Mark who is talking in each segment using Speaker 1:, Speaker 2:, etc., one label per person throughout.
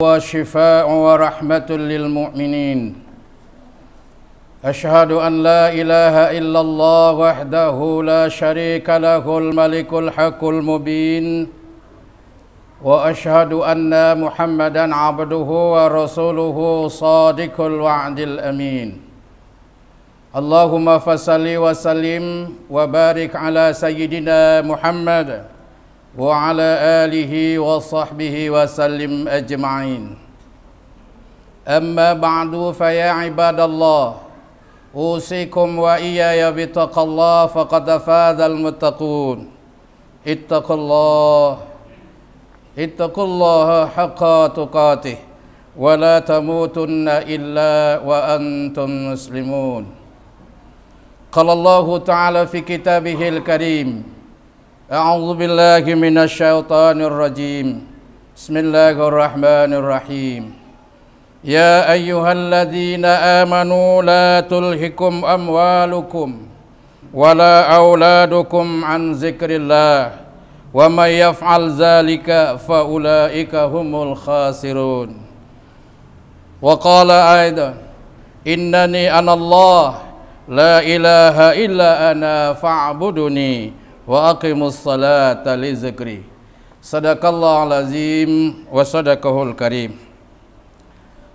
Speaker 1: وشفاء ورحمة للمؤمنين أشهد أن لا إله إلا الله وحده لا شريك له الملك الحق المبين وأشهد أن محمدا عبده ورسوله صادق الوعد الأمين اللهم فصل وسلم وبارك على سيدنا محمد وعلى آله وصحبه وسلم أجمعين أما بعد فيا عباد الله أوصيكم وإياي بتقى الله فقد فاز المتقون اتقوا الله حق تقاته ولا تموتن إلا وأنتم مسلمون قال الله تعالى في كتابه الكريم أعوذ بالله من الشيطان الرجيم بسم الله الرحمن الرحيم يا أيها الذين آمنوا لا تلهكم أموالكم ولا أولادكم عن ذكر الله ومن يفعل ذلك فأولئك هم الخاسرون وقال أيضا إنني أنا الله لا إله إلا أنا فاعبدني وأقيموا الصلاة لذكري صدق الله العظيم وصدقه الكريم.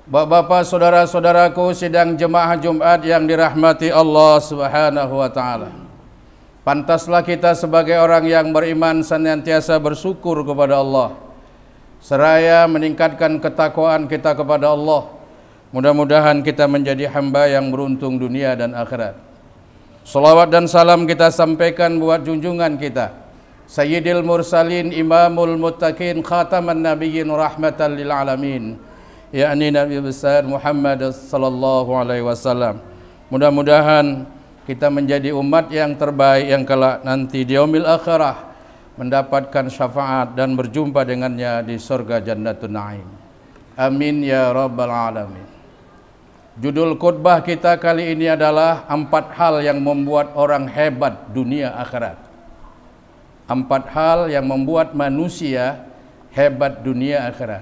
Speaker 1: Bapak-bapak, saudara-saudaraku sidang jemaah Jumat yang dirahmati Allah Subhanahu wa taala. Pantaslah kita sebagai orang yang beriman senantiasa bersyukur kepada Allah seraya meningkatkan ketakwaan kita kepada Allah. Mudah-mudahan kita menjadi hamba yang beruntung dunia dan akhirat. Salawat dan salam kita sampaikan buat junjungan kita Sayyidil Mursalin Imamul Muttaqin Khataman Nabiyyin Rahmatan lil Alamin, yakni Nabi besar Muhammad sallallahu alaihi wasallam. Mudah-mudahan kita menjadi umat yang terbaik yang kelak nanti di yaumil akhirah mendapatkan syafaat dan berjumpa dengannya di surga Jannatun Naim. Amin ya rabbal alamin. Judul khutbah kita kali ini adalah 4 hal yang membuat orang hebat dunia akhirat. 4 hal yang membuat manusia hebat dunia akhirat.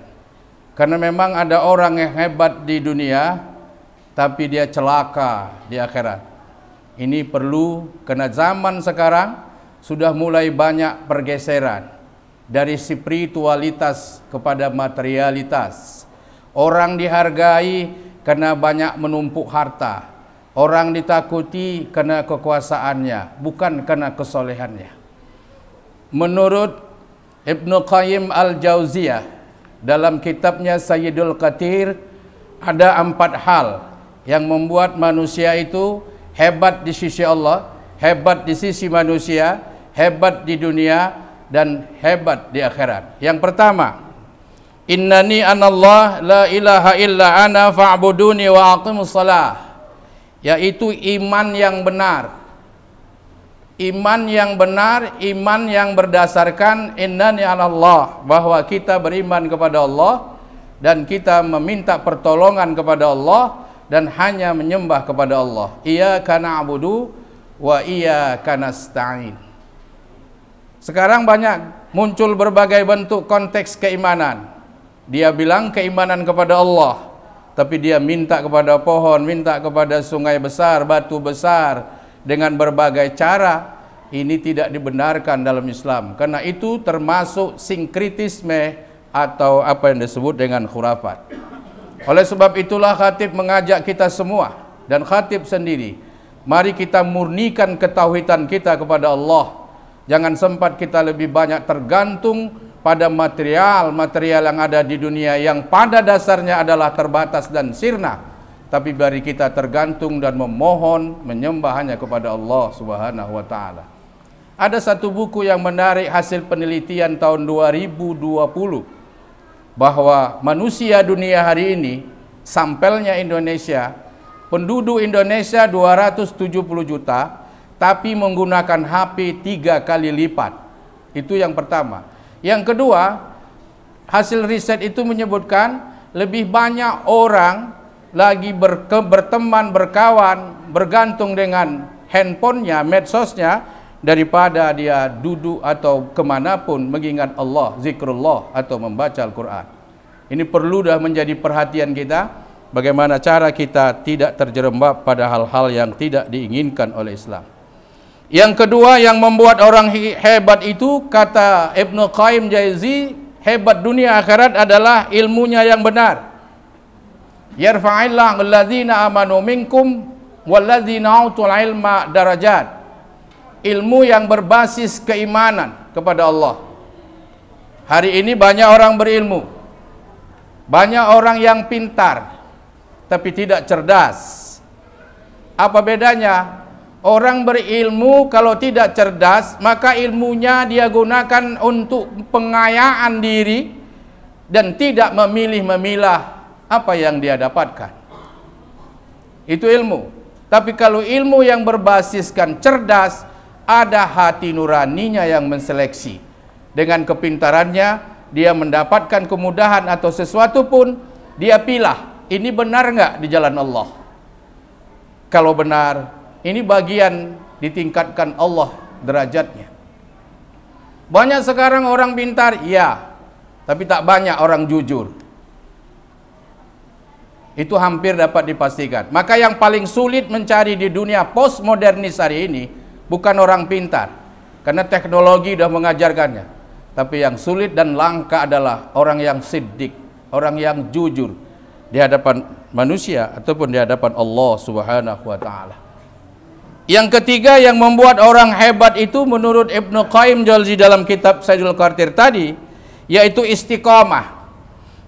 Speaker 1: Karena memang ada orang yang hebat di dunia tapi dia celaka di akhirat. Ini perlu, karena zaman sekarang sudah mulai banyak pergeseran dari spiritualitas kepada materialitas. Orang dihargai karena banyak menumpuk harta. Orang ditakuti karena kekuasaannya, bukan karena kesolehannya. Menurut Ibnu Qayyim Al-Jauziyah dalam kitabnya Sayyidul Qatir, ada 4 hal yang membuat manusia itu hebat di sisi Allah, hebat di sisi manusia, hebat di dunia, dan hebat di akhirat. Yang pertama, Innani anallah la ilaha illa ana fa'buduni wa aqimus salah, yaitu iman yang benar. Iman yang benar, iman yang berdasarkan innani anallah, bahwa kita beriman kepada Allah dan kita meminta pertolongan kepada Allah dan hanya menyembah kepada Allah. Iyyaka na'budu wa iyyaka nasta'in. Sekarang banyak muncul berbagai bentuk konteks keimanan. Dia bilang keimanan kepada Allah, tapi dia minta kepada pohon, minta kepada sungai besar, batu besar, dengan berbagai cara. Ini tidak dibenarkan dalam Islam, karena itu termasuk sinkritisme atau apa yang disebut dengan khurafat. Oleh sebab itulah khatib mengajak kita semua, dan khatib sendiri, mari kita murnikan ketauhidan kita kepada Allah. Jangan sempat kita lebih banyak tergantung pada material yang ada di dunia yang pada dasarnya adalah terbatas dan sirna, tapi bari kita tergantung dan memohon menyembah hanya kepada Allah Subhanahu wa taala. Ada satu buku yang menarik hasil penelitian tahun 2020 bahwa manusia dunia hari ini, sampelnya Indonesia, penduduk Indonesia 270 juta, tapi menggunakan HP 3 kali lipat. Itu yang pertama. Yang kedua, hasil riset itu menyebutkan lebih banyak orang lagi berteman, berkawan, bergantung dengan handphonenya, medsosnya, daripada dia duduk atau kemanapun mengingat Allah, zikrullah atau membaca Al-Quran. Ini perlu dah menjadi perhatian kita, bagaimana cara kita tidak terjerembab pada hal-hal yang tidak diinginkan oleh Islam. Yang kedua yang membuat orang hebat itu, kata Ibnu Qayyim Jauzi, hebat dunia akhirat adalah ilmunya yang benar. Yarfa'illahu alladzina amanu minkum walladzina utul ilma darajat. Ilmu yang berbasis keimanan kepada Allah. Hari ini banyak orang berilmu, banyak orang yang pintar tapi tidak cerdas. Apa bedanya? Orang berilmu kalau tidak cerdas, maka ilmunya dia gunakan untuk pengayaan diri dan tidak memilih-memilah apa yang dia dapatkan. Itu ilmu. Tapi kalau ilmu yang berbasiskan cerdas, ada hati nuraninya yang menseleksi. Dengan kepintarannya, dia mendapatkan kemudahan atau sesuatu pun, dia pilih, ini benar nggak di jalan Allah? Kalau benar, ini bagian ditingkatkan Allah derajatnya. Banyak sekarang orang pintar, ya, tapi tak banyak orang jujur. Itu hampir dapat dipastikan. Maka yang paling sulit mencari di dunia postmodernis hari ini bukan orang pintar, karena teknologi sudah mengajarkannya. Tapi yang sulit dan langka adalah orang yang siddiq, orang yang jujur di hadapan manusia ataupun di hadapan Allah Subhanahu wa taala. Yang ketiga yang membuat orang hebat itu menurut Ibnu Qayyim Jauzi dalam kitab Saidul Qartir tadi, yaitu istiqamah.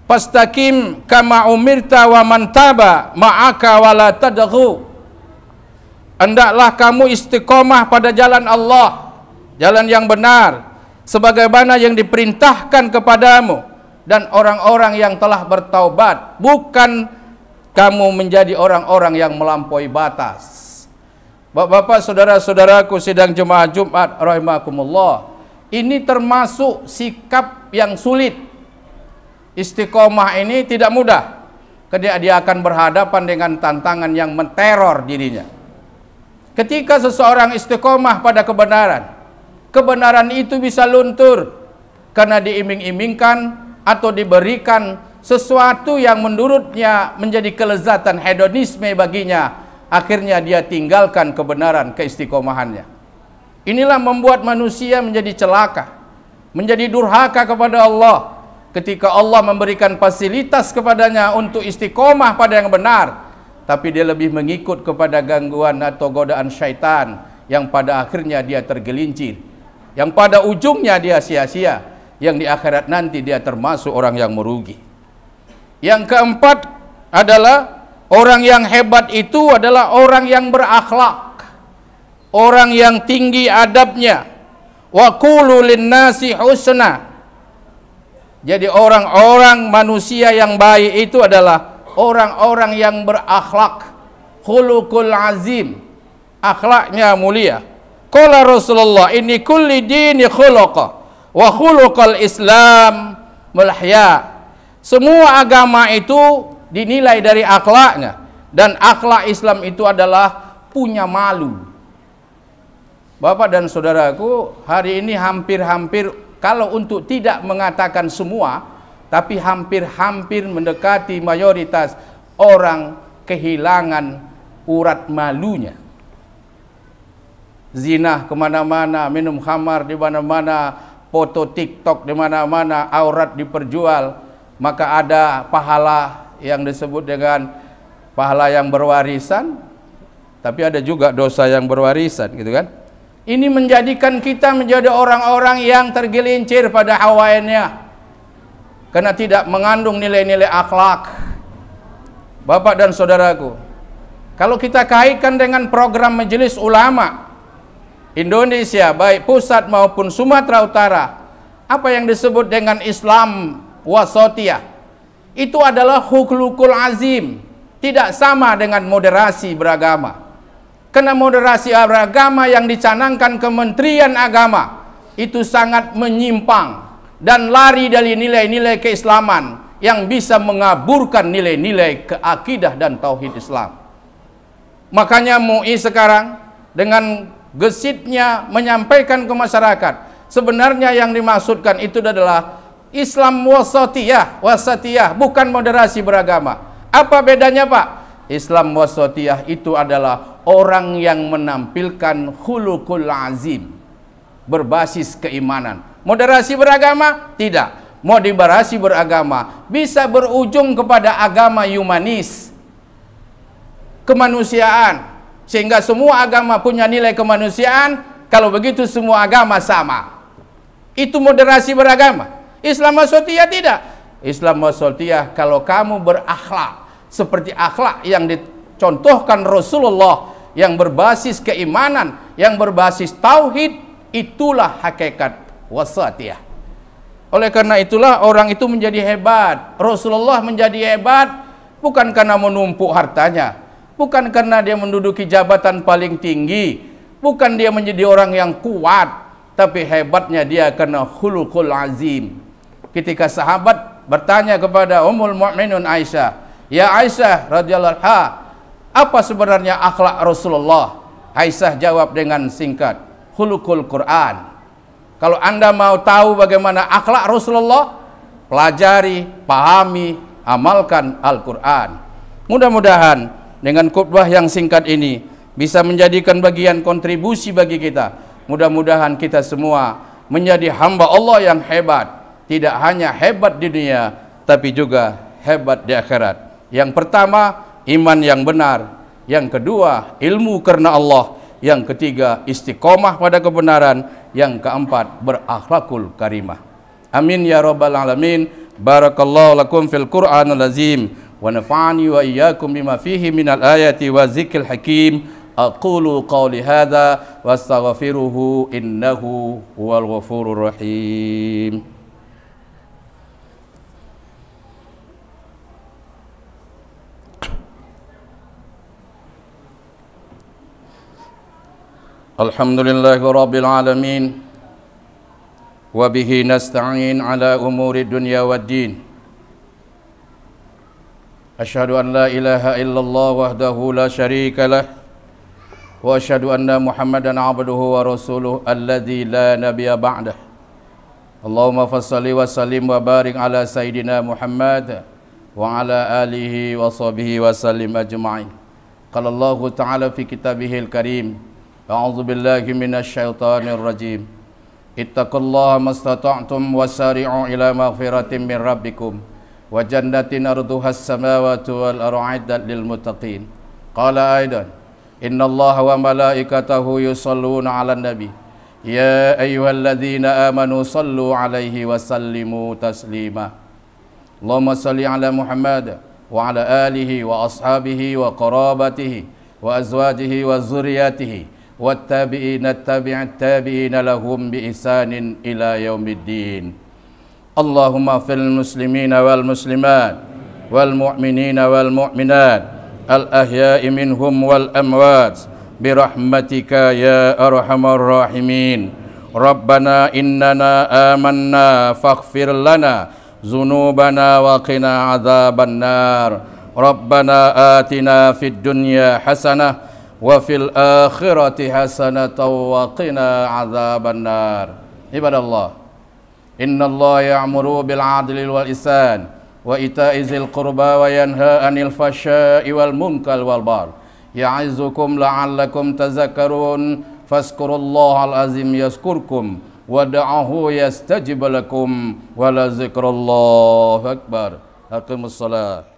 Speaker 1: Fastaqim kama umirta wa man taba ma'aka wala tadghu. Hendaklah kamu istiqamah pada jalan Allah, jalan yang benar, sebagaimana yang diperintahkan kepadamu dan orang-orang yang telah bertaubat, bukan kamu menjadi orang-orang yang melampaui batas. Bapak-bapak, saudara-saudaraku sidang jemaah Jumat rahimakumullah, ini termasuk sikap yang sulit. Istiqomah ini tidak mudah, karena dia akan berhadapan dengan tantangan yang menteror dirinya. Ketika seseorang istiqomah pada kebenaran, kebenaran itu bisa luntur karena diiming-imingkan atau diberikan sesuatu yang menurutnya menjadi kelezatan hedonisme baginya. Akhirnya dia tinggalkan kebenaran keistiqomahannya. Inilah membuat manusia menjadi celaka, menjadi durhaka kepada Allah ketika Allah memberikan fasilitas kepadanya untuk istiqomah pada yang benar, tapi dia lebih mengikut kepada gangguan atau godaan syaitan yang pada akhirnya dia tergelincir, yang pada ujungnya dia sia-sia, yang di akhirat nanti dia termasuk orang yang merugi. Yang keempat adalah orang yang hebat itu adalah orang yang berakhlak, orang yang tinggi adabnya. Wa qulu linnasi husna. Jadi orang-orang manusia yang baik itu adalah orang-orang yang berakhlak, khuluqul azim, akhlaknya mulia. Qala Rasulullah, inni kulli dini khuluqa wa khuluqal Islam mulahya. Semua agama itu dinilai dari akhlaknya, dan akhlak Islam itu adalah punya malu. Bapak dan saudaraku, hari ini hampir-hampir, kalau untuk tidak mengatakan semua, tapi hampir-hampir mendekati mayoritas orang kehilangan urat malunya. Zina kemana-mana, minum khamar di mana-mana, foto TikTok di mana-mana, aurat diperjual. Maka ada pahala yang disebut dengan pahala yang berwarisan, tapi ada juga dosa yang berwarisan, gitu kan? Ini menjadikan kita menjadi orang-orang yang tergelincir pada hawanya, karena tidak mengandung nilai-nilai akhlak. Bapak dan saudaraku, kalau kita kaitkan dengan program Majelis Ulama Indonesia, baik pusat maupun Sumatera Utara, apa yang disebut dengan Islam wasatiyah, itu adalah khuluqul azim, tidak sama dengan moderasi beragama. Karena moderasi beragama yang dicanangkan Kementerian Agama itu sangat menyimpang dan lari dari nilai-nilai keislaman yang bisa mengaburkan nilai-nilai keakidah dan tauhid Islam. Makanya MUI sekarang dengan gesitnya menyampaikan ke masyarakat, sebenarnya yang dimaksudkan itu adalah Islam wasatiyah, bukan moderasi beragama. Apa bedanya, Pak? Islam wasatiyah itu adalah orang yang menampilkan khuluqul azim, berbasis keimanan. Moderasi beragama tidak. Moderasi beragama bisa berujung kepada agama humanis, kemanusiaan, sehingga semua agama punya nilai kemanusiaan. Kalau begitu semua agama sama. Itu moderasi beragama. Islam wasatiyah tidak. Islam wasatiyah kalau kamu berakhlak seperti akhlak yang dicontohkan Rasulullah, yang berbasis keimanan, yang berbasis tauhid, itulah hakikat wasatiyah. Oleh karena itulah orang itu menjadi hebat. Rasulullah menjadi hebat bukan karena menumpuk hartanya, bukan karena dia menduduki jabatan paling tinggi, bukan dia menjadi orang yang kuat, tapi hebatnya dia karena khuluqul azim. Ketika sahabat bertanya kepada Ummul Mukminin Aisyah, "Ya Aisyah radhiyallahu anha, apa sebenarnya akhlak Rasulullah?" Aisyah jawab dengan singkat, "Khuluqul Quran." Kalau Anda mau tahu bagaimana akhlak Rasulullah, pelajari, pahami, amalkan Al-Quran. Mudah-mudahan dengan khutbah yang singkat ini bisa menjadikan bagian kontribusi bagi kita. Mudah-mudahan kita semua menjadi hamba Allah yang hebat. Tidak hanya hebat di dunia, tapi juga hebat di akhirat. Yang pertama, iman yang benar. Yang kedua, ilmu karena Allah. Yang ketiga, istiqomah pada kebenaran. Yang keempat, berakhlakul karimah. Amin ya rabbal alamin. Barakallahu lakum fil Qur'anil azim. Wa nafa'ani wa iyyakum bima fihi minal ayati wa zikril hakim. Aqulu qawli hadza wa astaghfiruhu innahu huwal ghafurur rahim. Alhamdulillahi rabbil alamin. Wa bihi nasta'in ala umuri dunya waddin. Asyhadu an la ilaha illallah wahdahu la syarika lah. Wa asyhadu anna Muhammadan abduhu wa rasuluh alladzi la nabiyya ba'dah. Allahumma fassalli wa sallim wa barik ala sayyidina Muhammad wa ala alihi wa sahbihi wa sallim ajma'in. Qala Allah ta'ala fi kitabihil karim. A'udzu billahi minasy syaithanir rajim. Ittaqullaha mastata'tum wasari'u ila maghfiratin min rabbikum wa jannatin arduhas samawati wal ardu lil muttaqin. Qala aidan innallaha wa malaikatahu yusholluna 'alan nabi ya ayyuhalladzina amanu shallu 'alaihi wa sallimu taslima. Allahumma shalli 'ala Muhammad wa 'ala alihi wa ashabihi wa qarabatihi wa azwajihi wa dzurriyyatihi والتابعين التابع التابعين لهم بإحسان إلى يوم الدين. اللهم اغفر للمسلمين والمسلمات والمؤمنين والمؤمنات الأحياء منهم والأموات برحمتك يا أرحم الراحمين. ربنا إننا آمنا فاغفر لنا ذنوبنا وقنا عذاب النار. ربنا آتنا في الدنيا حسنة وفي الآخرة حسنة وقنا عذاب النار. عباد الله إن الله يأمر بالعدل والإحسان وإيتاء ذي القربى وينهى عن الفحشاء والمنكر والبغي يعظكم لعلكم تذكرون. فاذكروا الله العظيم يذكركم ودعوه يستجب لكم ولذكر الله أكبر. أقيموا الصلاة.